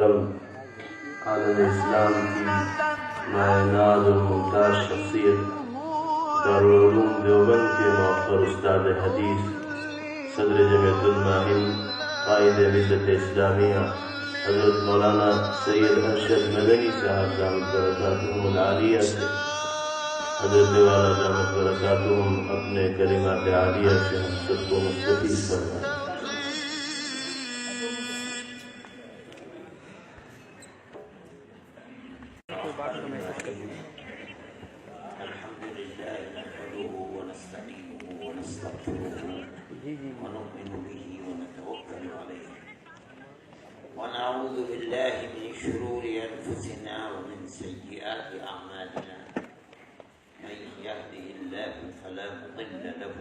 عالم اسلام کی مائناد اور ممتاز شخصیت دارالعلوم دیوبند کے موقر استاد حدیث صدر جمعیت علماء ہند قائد ملت اسلامیہ حضرت مولانا سید ارشد مدنی صاحب دامت برکاتہم العالیہ سے حضرت والا دامت برکاتہم اپنے کلمات عالیہ سے ہم سب کو مستفید فرمائیں۔ الحمد لله نحمده ونستعينه ونستغفره ونؤمن به ونتوكل عليه ونعوذ بالله من شرور أنفسنا ومن سيئات أعمالنا من يهده الله فلا مضل له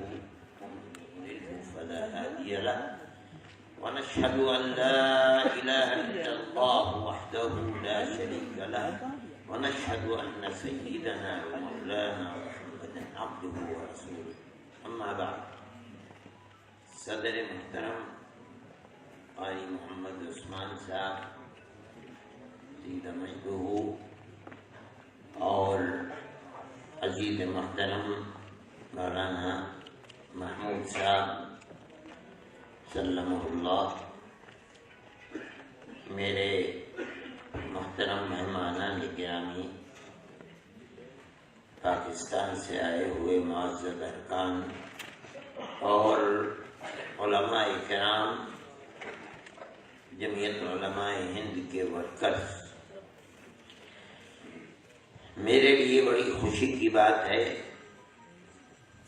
ومن يضلله فلا هادي له ونشهد أن لا إله إلا الله وحده لا شريك له ونشهد أن سيدنا ومولانا محمدا عبده ورسوله أما بعد صدر محترم قاری محمد عثمان صاحب زید مجدہ اور عزیز محترم مولانا محمود صاحب سلمہ اللہ، میرے محترم مہمانان گرامی، پاکستان سے آئے ہوئے معزز ارکان اور علماء کرام، جمعیت علماء ہند کے ورکرز، میرے لیے بڑی خوشی کی بات ہے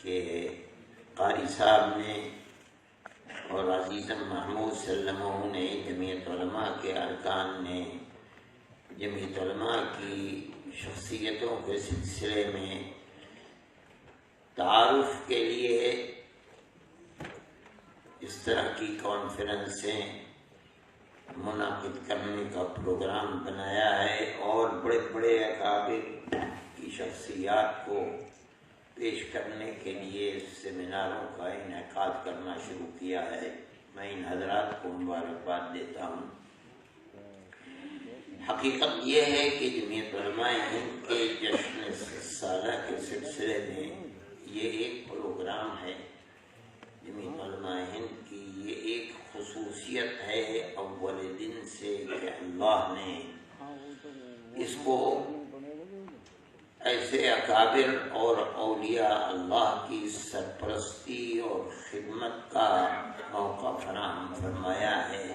کہ قاری صاحب نے اور عزیزم محمود سلمہ نے، جمعیت علماء کے ارکان نے جمعیت علماء کی شخصیتوں کے سلسلے میں تعارف کے لیے اس طرح کی کانفرنسیں منعقد کرنے کا پروگرام بنایا ہے اور بڑے بڑے اکابر کی شخصیات کو پیش کرنے کے لیے سیمیناروں کا انعقاد کرنا شروع کیا ہے۔ میں ان حضرات کو مبارکباد دیتا ہوں۔ حقیقت یہ ہے کہ جمعیت علماء ہند کے جشن سالہ کے سلسلے میں یہ ایک پروگرام ہے۔ جمعیت علماء ہند کی یہ ایک خصوصیت ہے اول دن سے کہ اللہ نے اس کو ایسے اکابر اور اولیاء اللہ کی سرپرستی اور خدمت کا موقع فراہم فرمایا ہے،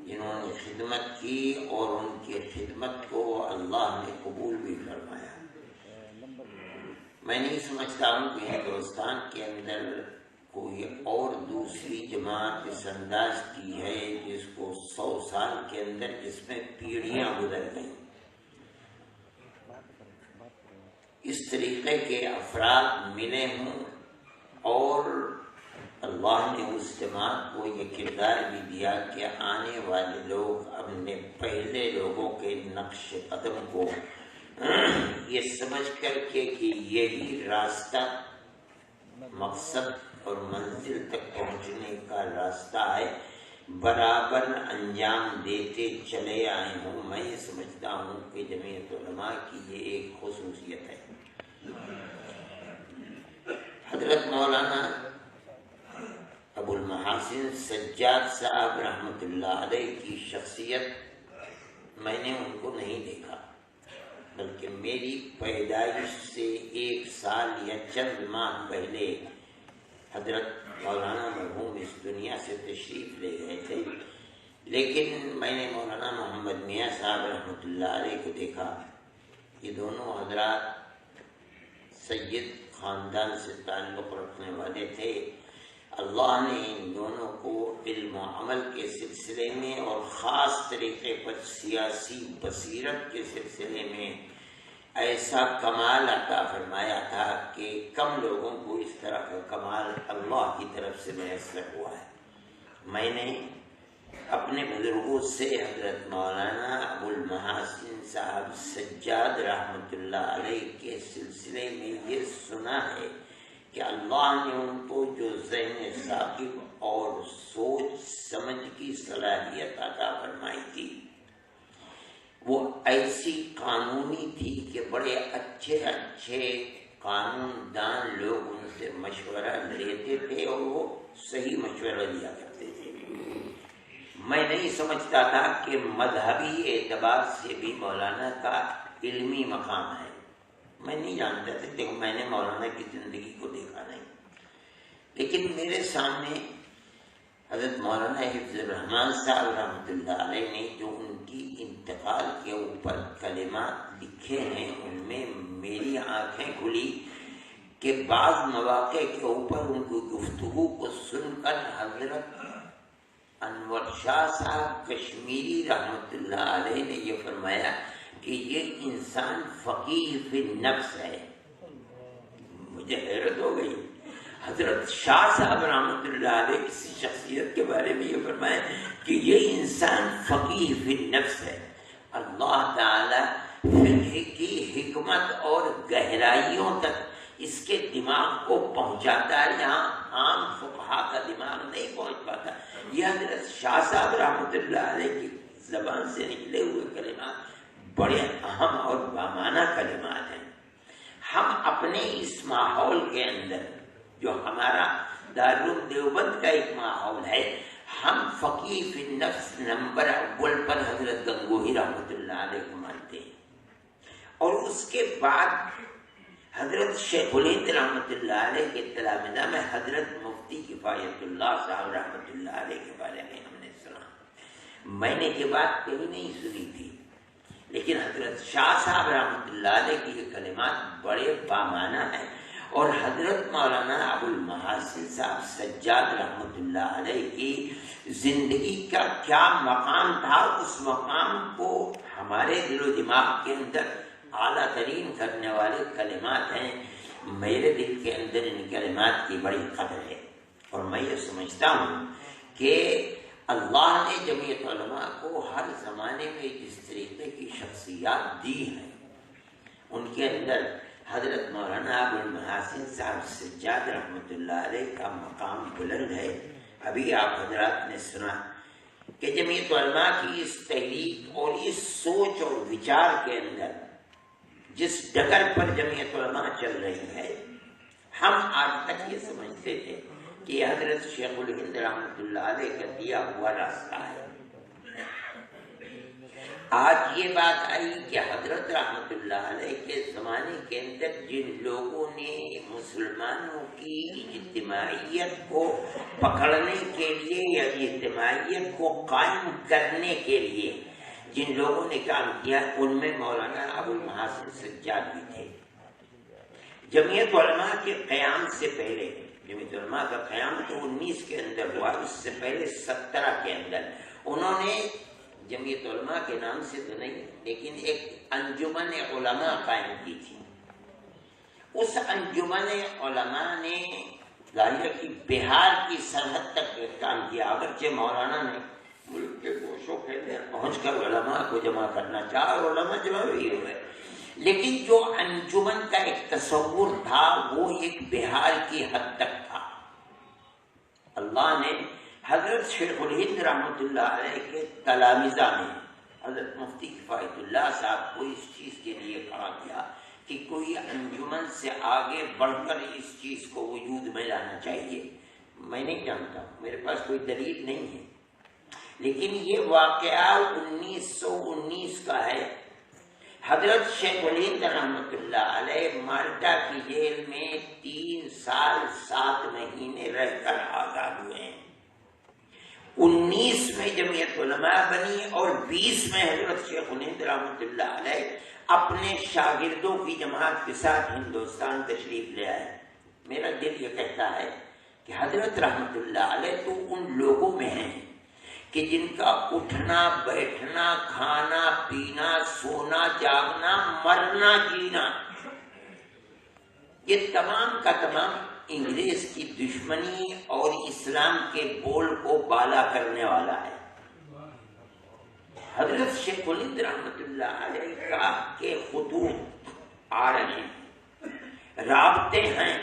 جنہوں نے خدمت کی اور ان کی خدمت کو اللہ نے قبول بھی فرمایا۔ میں نہیں سمجھتا ہوں کہ ہندوستان کے اندر کوئی اور دوسری جماعت اس انداز کی ہے جس کو 100 سال کے اندر جس میں پیڑھیاں گزر گئیں، اس طریقے کے افراد ملے ہوں اور اللہ نے اس جماعت کو یہ کردار بھی دیا کہ آنے والے لوگ اپنے پہلے لوگوں کے نقش قدم کو یہ سمجھ کر کے کہ یہی راستہ مقصد اور منزل تک پہنچنے کا راستہ ہے، برابر انجام دیتے چلے آئے ہوں۔ میں یہ سمجھتا ہوں کہ جمعیت علماء کی یہ ایک خصوصیت ہے۔ حضرت مولانا ابو المحاسن سجاد صاحب رحمۃ اللہ علیہ کی شخصیت میں نے ان کو نہیں دیکھا، بلکہ میری پیدائش سے 1 سال یا چند ماہ پہلے حضرت مولانا مرحوم اس دنیا سے تشریف لے گئے تھے، لیکن میں نے مولانا محمد میاں صاحب رحمۃ اللہ علیہ کو دیکھا۔ یہ دونوں حضرات سید خاندان سے تعلق رکھنے والے تھے۔ اللہ نے ان دونوں کو علم و عمل کے سلسلے میں اور خاص طریقے پر سیاسی بصیرت کے سلسلے میں ایسا کمال عطا فرمایا تھا کہ کم لوگوں کو اس طرح کا کمال اللہ کی طرف سے میسر ہوا ہے۔ میں نے اپنے بزرگوں سے حضرت مولانا ابو المحاسن صاحب سجاد رحمۃ اللہ علیہ کے سلسلے میں یہ سنا ہے کہ اللہ نے ان کو جو ذہن ثاقب اور سوچ سمجھ کی صلاحیت عطا فرمائی تھی، وہ ایسی قانونی تھی کہ بڑے اچھے اچھے قانون دان لوگ ان سے مشورہ لیتے تھے اور وہ صحیح مشورہ دیا کرتے تھے۔ میں نہیں سمجھتا تھا کہ مذہبی اعتبار سے بھی مولانا کا علمی مقام ہے، میں نہیں جانتا تھا، دیکھو میں نے مولانا کی زندگی کو دیکھا نہیں، لیکن میرے سامنے حضرت مولانا حفظ الرحمان صاحب رحمۃ اللہ علیہ نے جو ان کی انتقال کے اوپر کلمات لکھے ہیں، ان میں میری آنکھیں کھلی کہ بعض مواقع کے اوپر ان کی گفتگو کو سن کر حضرت انور شاہ صاحب کشمیری رحمۃ اللہ علیہ نے یہ فرمایا کہ یہ انسان فقیہ فی النفس ہے۔ مجھے حیرت ہو گئی، حضرت شاہ صاحب رحمۃ اللہ علیہ کسی شخصیت کے بارے میں یہ فرمایا کہ یہ انسان فقیہ فی النفس ہے۔ اللہ تعالی فقہ کی حکمت اور گہرائیوں تک اس کے دماغ کو پہنچاتا ہے، یہاں عام فقہا کا دماغ نہیں پہنچ پاتا۔ یہ حضرت شاہ صاحب رحمۃ اللہ علیہ کی زبان سے نکلے ہوئے کلمات بڑے اہم اور بامانہ کلمات ہیں۔ ہم اپنے اس ماحول کے اندر جو ہمارا دارالعلوم دیوبند کا ایک ماحول ہے، ہم فقیہ فی النفس نمبر اول پر حضرت گنگوہی رحمۃ اللہ علیہ کو مانتے ہیں، اور اس کے بعد حضرت شیخ الہند رحمۃ اللہ علیہ کے تلامذہ میں حضرت مفتی کفایت اللہ صاحب رحمۃ اللہ علیہ کے بارے میں ہم نے سنا۔ میں نے یہ بات کہیں نہیں سنی تھی، لیکن حضرت شاہ صاحب رحمۃ اللہ علیہ کی یہ کلمات بڑے بامانہ ہیں، اور حضرت مولانا ابو المحاسن صاحب سجاد رحمۃ اللہ علیہ کی زندگی کا کیا مقام تھا، اس مقام کو ہمارے دل و دماغ کے اندر اعلیٰ ترین کرنے والے کلمات ہیں۔ میرے دل کے اندر ان کلمات کی بڑی قدر ہے، اور میں یہ سمجھتا ہوں کہ اللہ نے جمعیت علماء کو ہر زمانے میں جس طریقے کی شخصیات دی ہیں، ان کے اندر حضرت مولانا ابو المحاسن صاحب سجاد رحمۃ اللہ علیہ کا مقام بلند ہے۔ ابھی آپ حضرات نے سنا کہ جمعیت علماء کی اس تحریک اور اس سوچ اور وچار کے اندر جس ڈگر پر جمعیت علماء چل رہی ہے، ہم آج تک یہ سمجھتے تھے کہ یہ حضرت شیخ الہند رحمۃ اللہ علیہ کا دیا ہوا راستہ ہے۔ آج یہ بات آئی کہ حضرت رحمۃ اللہ علیہ کے زمانے کے اندر جن لوگوں نے مسلمانوں کی اجتماعیت کو پکڑنے کے لیے یا اجتماعیت کو قائم کرنے کے لیے جن لوگوں نے کام کیا، ان میں مولانا ابو المحاسن سجاد بھی تھے۔ جمعیت علماء کے قیام سے پہلے، جمعیت علماء کا قیام تو 19 کے اندر ہوا، اس سے پہلے 17 کے اندر انہوں نے جمعیت علماء کے نام سے تو نہیں لیکن ایک انجمن علماء قائم کی تھی۔ اس انجمن علماء نے ظاہر کی بہار کی سرحد تک کام کیا، اگرچہ مولانا نے ملک کے گوشوں کے اندر پہنچ کر علماء کو جمع کرنا چاہا اور علماء جمع بھی ہوئے، لیکن جو انجمن کا ایک تصور تھا وہ ایک بہار کی حد تک تھا۔ اللہ نے حضرت شیخ الہند رحمۃ اللہ علیہ کے تلامذہ میں حضرت مفتی کفایت اللہ صاحب کو اس چیز کے لیے کہا گیا کہ کوئی انجمن سے آگے بڑھ کر اس چیز کو وجود میں لانا چاہیے۔ میں نہیں جانتا، میرے پاس کوئی دلیل نہیں ہے، لیکن یہ واقعہ 1919 کا ہے۔ حضرت شیخ الہند رحمۃ اللہ علیہ مالٹا کی جیل میں 3 سال 7 مہینے رہ کر آزاد ہوئے ہیں۔ 19 میں جمعیت علماء بنی اور 20 میں حضرت شیخ الہند رحمۃ اللہ علیہ اپنے شاگردوں کی جماعت کے ساتھ ہندوستان تشریف لے آئے۔ میرا دل یہ کہتا ہے کہ حضرت رحمۃ اللہ علیہ تو ان لوگوں میں ہیں کہ جن کا اٹھنا بیٹھنا کھانا پینا سونا جاگنا مرنا جینا یہ تمام کا تمام انگریز کی دشمنی اور اسلام کے بول کو بالا کرنے والا ہے۔ حضرت شیخ الہند رحمۃ اللہ علیہ کا کے خطوط آ رہے ہیں، رابطے ہیں،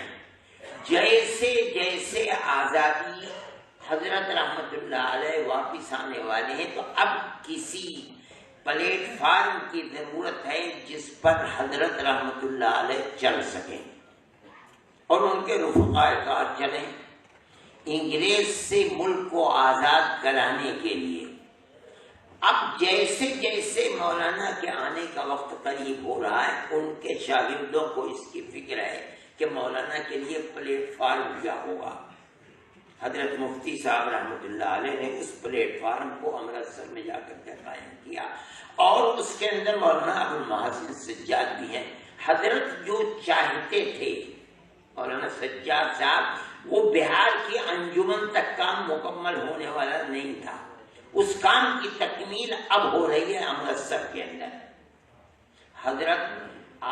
جیسے جیسے آزادی حضرت رحمۃ اللہ علیہ واپس آنے والے ہیں تو اب کسی پلیٹ فارم کی ضرورت ہے جس پر حضرت رحمت اللہ علیہ چل سکیں اور ان کے رفقاء کار چلیں انگریز سے ملک کو آزاد کرانے کے لیے۔ اب جیسے جیسے مولانا کے آنے کا وقت قریب ہو رہا ہے ان کے شاگردوں کو اس کی فکر ہے کہ مولانا کے لیے پلیٹ فارم کیا ہوگا۔ حضرت مفتی صاحب رحمۃ اللہ علیہ نے اس پلیٹ فارم کو امرتسر میں جا کر کے قائم کیا اور اس کے اندر مولانا ابو المحاسن سجاد بھی ہیں۔ حضرت جو چاہتے تھے مولانا سجاد صاحب، وہ بہار کی انجمن تک کام مکمل ہونے والا نہیں تھا، اس کام کی تکمیل اب ہو رہی ہے امرتسر کے اندر۔ حضرت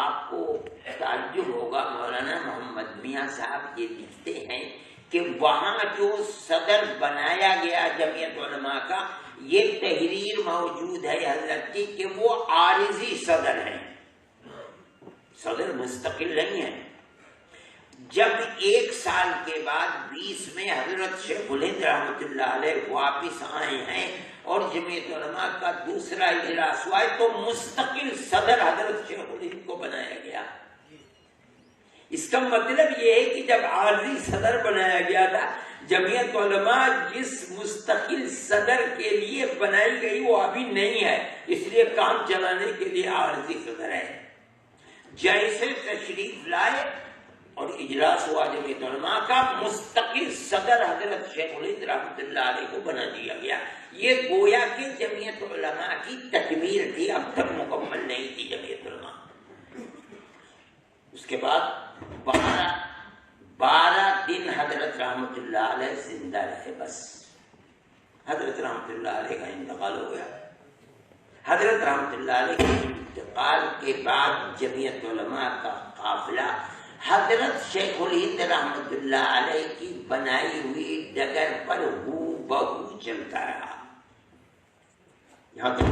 آپ کو تعجب ہوگا، مولانا محمد میاں صاحب یہ لکھتے ہیں کہ وہاں جو صدر بنایا گیا جمعیت علماء کا، یہ تحریر موجود ہے حضرت کی کہ وہ عارضی صدر ہیں، صدر مستقل نہیں ہے۔ جب ایک سال کے بعد 20 میں حضرت شیخ الہند رحمۃ اللہ علیہ واپس آئے ہیں اور جمعیت علماء کا دوسرا اجلاس ہوا ہے تو مستقل صدر حضرت شیخ الہند کو بنایا گیا۔ اس کا مطلب یہ ہے کہ جب عارضی صدر بنایا گیا تھا، جمعیت علماء جس مستقل صدر کے لیے بنائی گئی وہ ابھی نہیں ہے، اس لیے کام چلانے کے لیے عارضی صدر ہے۔ جیسے تشریف لائے اور اجلاس ہوا جمعیت علماء کا، مستقل صدر حضرت شیخ الہند رحمۃ اللہ علیہ کو بنا دیا گیا۔ یہ گویا کہ جمعیت علماء کی تکمیل تھی، اب تک مکمل نہیں تھی جمعیت علماء۔ اس کے بعد 12 دن حضرت رحمۃ اللہ علیہ زندہ رہے، بس حضرت رحمۃ اللہ علیہ کا انتقال ہو گیا۔ حضرت رحمۃ اللہ علیہ کے انتقال کے بعد جمعیت علماء کا قافلہ حضرت شیخ الہند رحمۃ اللہ علیہ کی بنائی ہوئی ڈگر پر ہو بہو چلتا رہا۔ یہاں تک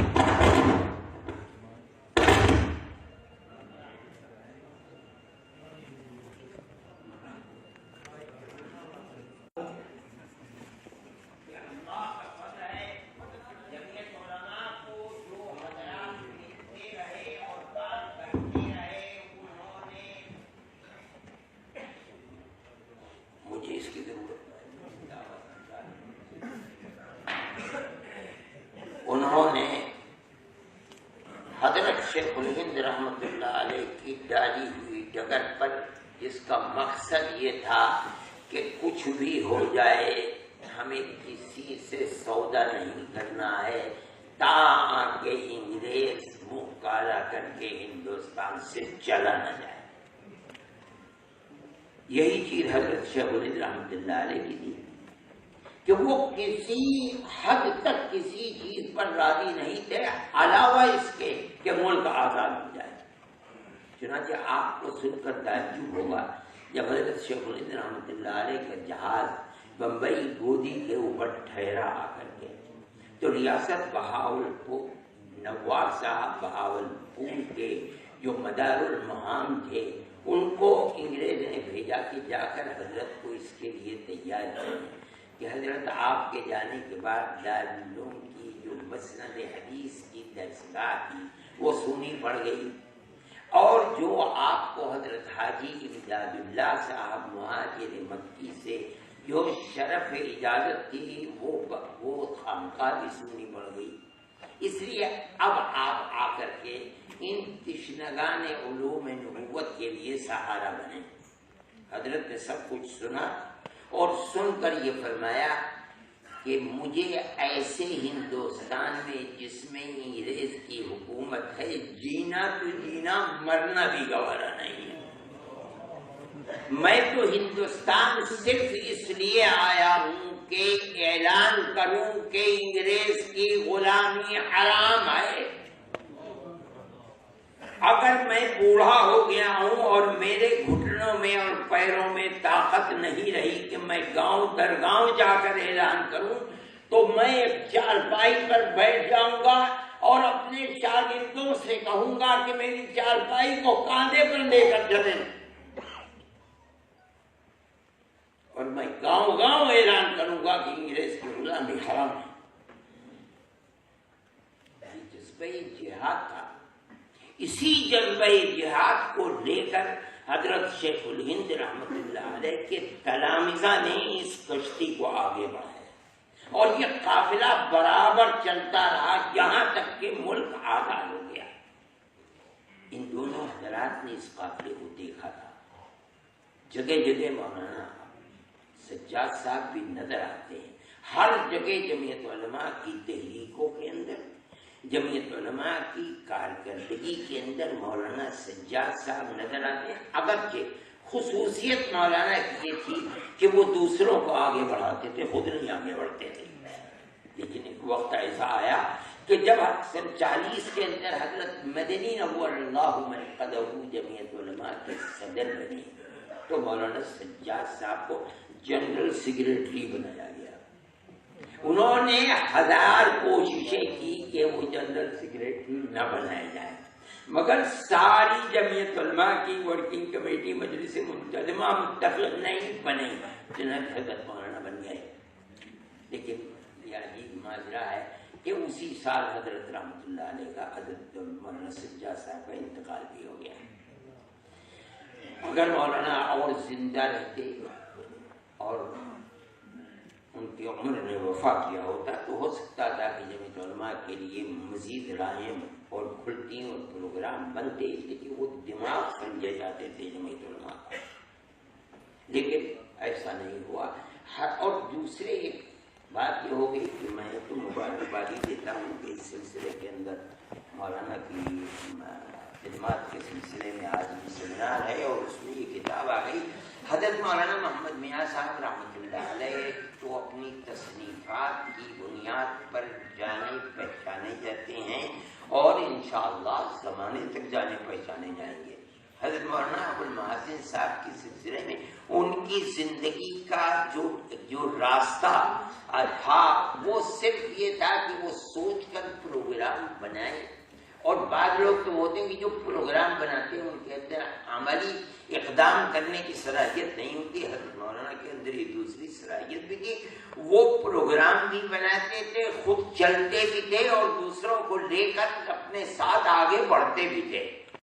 انہوں نے حضرت شیخ الہند رحمۃ اللہ علیہ کی ڈالی ہوئی ڈگر پر، جس کا مقصد یہ تھا کہ کچھ بھی ہو جائے ہمیں کسی سے سودا نہیں کرنا ہے تاکہ انگریز منہ کالا کر کے ہندوستان سے چلا نہ جائے۔ یہی چیز حضرت شیخ الہند رحمۃ اللہ علیہ کی تھی کہ وہ کسی حد تک کسی چیز پر راضی نہیں تھے علاوہ اس کے کہ ملک آزاد ہو جائے۔ چنانچہ آپ کو سن کر تعجب ہوگا، جب حضرت شیخ الہند رحمۃ اللہ علیہ کا جہاز بمبئی گودی کے اوپر ٹھہرا آ کر کے، تو ریاست بہاولپور، نواب صاحب بہاولپور کے جو مدار المہام تھے ان کو انگریز نے بھیجا کہ جا کر حضرت کو اس کے لیے تیار کریں کہ حضرت آپ کے جانے کے بعد دارالعلوم کی جو مسند حدیث کی درسگاہ تھی وہ سونی پڑ گئی، اور جو آپ کو حضرت حاجی امداد اللہ صاحب مہاجر مکی سے جو شرف اجازت تھی وہ خانقاہ بھی سونی پڑ گئی۔ اس لیے اب آپ آ کر کے ان تشنگان علوم نبوت کے لیے سہارا بنے۔ حضرت نے سب کچھ سنا اور سن کر یہ فرمایا کہ مجھے ایسے ہندوستان میں جس میں انگریز کی حکومت ہے جینا تو جینا، مرنا بھی گوارا نہیں ہے۔ میں تو ہندوستان صرف اس لیے آیا ہوں کہ اعلان کروں کہ انگریز کی غلامی حرام ہے۔ اگر میں بوڑھا ہو گیا ہوں اور میرے گھٹنوں میں اور پیروں میں طاقت نہیں رہی کہ میں گاؤں در گاؤں جا کر اعلان کروں، تو میں ایک چارپائی پر بیٹھ جاؤں گا اور اپنے شاگردوں سے کہوں گا کہ میری چارپائی کو کاندھے پر لے کر چلیں، اور میں گاؤں گاؤں اعلان کروں گا کہ انگریز کی غلامی حرام ہے۔ جذبہ جہاد تھا. اسی جذبہ جہاد کو لے کر حضرت شیخ الہند رحمۃ اللہ علیہ کے تلامذہ نے اس کشتی کو آگے بڑھایا اور یہ قافلہ برابر چلتا رہا یہاں تک کہ ملک آزاد ہو گیا. ان دونوں حضرات نے اس قافلے کو دیکھا تھا. جگہ جگہ مولانا سجاد صاحب بھی نظر آتے ہیں. ہر جگہ جمعیت علماء کی تحریکوں کے اندر، جمعیت علماء کی کارکردگی کے اندر مولانا سجاد صاحب نظر آتے ہیں. اگرچہ خصوصیت مولانا کی یہ تھی کہ وہ دوسروں کو آگے بڑھاتے تھے، خود نہیں آگے بڑھتے تھے. لیکن ایک وقت ایسا آیا کہ جب 1940 کے اندر حضرت مدنی نور اللہ مرقدہ جمعیت علماء کے صدر بنے تو مولانا سجاد صاحب کو جنرل سیکریٹری بنایا گیا. انہوں نے 1000 کوششیں کی کہ وہ جنرل سیکریٹری نہ بنائے جائے، مگر ساری جمعیت علماء کی ورکنگ کمیٹی مجلس منتظمہ متفق نہیں بنے، چنانچہ حضرت مولانا بن گئے. لیکن یہ عجیب ماجرا ہے کہ اسی سال حضرت رحمۃ اللہ علیہ کا حضرت مولانا سجاد صاحب کا انتقال بھی ہو گیا. اگر مولانا اور زندہ رہتے اور ان کی عمر نے وفا کیا ہوتا تو ہو سکتا تھا کہ جمعیت علماء کے لیے مزید راہیں اور کھلتی اور پروگرام بنتے، لیکن وہ دماغ سمجھے جاتے تھے جمعیت علماء کا. لیکن ایسا نہیں ہوا. اور دوسرے ایک بات یہ ہو گئی کہ میں تو مبارکبادی دیتا ہوں کہ اس سلسلے کے اندر مولانا کی خدمات کے سلسلے میں آج بھی سیمینار ہے اور اس میں یہ کتاب آ گئی. حضرت مولانا محمد میاں صاحب رحمۃ اللہ علیہ تو اپنی تصنیفات کی بنیاد پر جانے پہچانے جاتے ہیں اور انشاءاللہ زمانے تک جانے پہچانے جائیں گے. حضرت مولانا ابو المحاسن صاحب کے سلسلے میں ان کی زندگی کا جو راستہ تھا وہ صرف یہ تھا کہ وہ سوچ کر پروگرام بنائیں. اور بعض لوگ تو ہوتے ہیں کہ جو پروگرام بناتے ہیں ان کے اندر عملی اقدام کرنے کی صلاحیت نہیں ہوتی. حضرت مولانا کے اندر یہ دوسری صلاحیت بھی تھی، وہ پروگرام بھی بناتے تھے، خود چلتے بھی تھے اور دوسروں کو لے کر اپنے ساتھ آگے بڑھتے بھی تھے.